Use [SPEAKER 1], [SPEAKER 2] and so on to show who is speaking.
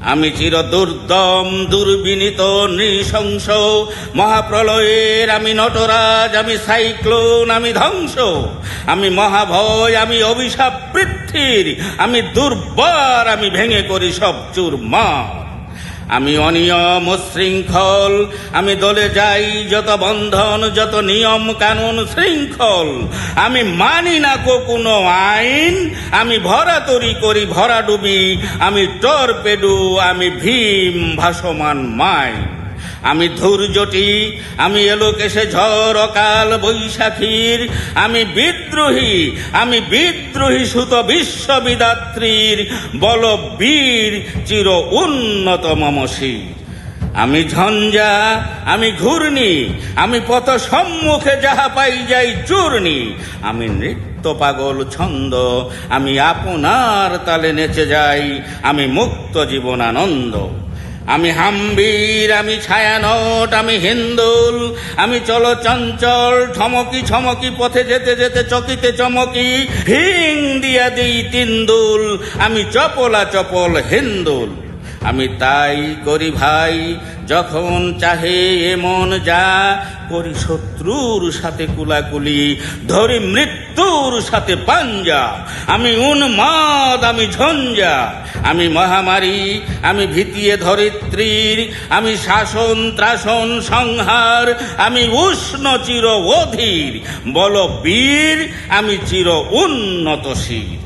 [SPEAKER 1] আমি চির দুর্দম দুর্বিনীত নৃশংস মহাপ্রলয়ের আমি নটরাজ, আমি সাইক্লোন, আমি ধ্বংস, আমি মহাভয়, আমি অভিশাপ পৃথ্বীর, আমি দুর্বার, আমি ভেঙে করি সব চুরমার। আমি অনিয়ম শৃঙ্খল, আমি দলে যাই যত বন্ধন, যত নিয়ম কানুন শৃঙ্খল, আমি মানি না কোনো আইন, আমি ভরা তরি করি ভরা ডুবি, আমি টর্পেডো, আমি ভীম ভাসমান মাই। আমি ধৈর্যটি, আমি এলোকেশে ঝড় অকাল বৈশাখীর, আমি বিদ্রোহী সুত বিশ্ববিদাত্রীর বলবীর চির উন্নত মমশির। আমি ঝঞ্ঝা, আমি ঘূর্ণি, আমি পথ সম্মুখে যাহা পাই যাই চূর্ণি, আমি নৃত্য পাগল ছন্দ, আমি আপনার তালে নেচে যাই, আমি মুক্ত জীবনানন্দ। আমি হাম্বির, আমি ছায়ানট, আমি হিন্দুল, আমি চলো চঞ্চল ঠমকি ছমকি পথে যেতে যেতে চকিতে চমকি হিং দিয়া দিই তিন্দুল, আমি চপলা চপল হিন্দুল। আমি তাই করি ভাই যখন চাহে এমন যা, করি শত্রুর সাথে কুলাকুলি, ধরি মৃত্যুর সাথে পাঞ্জা। আমি উন্মাদ, আমি ঝঞ্ঝা, আমি মহামারী, আমি ভীতিয়ে ধরিত্রীর, আমি শাসন ত্রাসন সংহার, আমি উষ্ণ চির অধীর বলবীর, আমি চির উন্নত শির।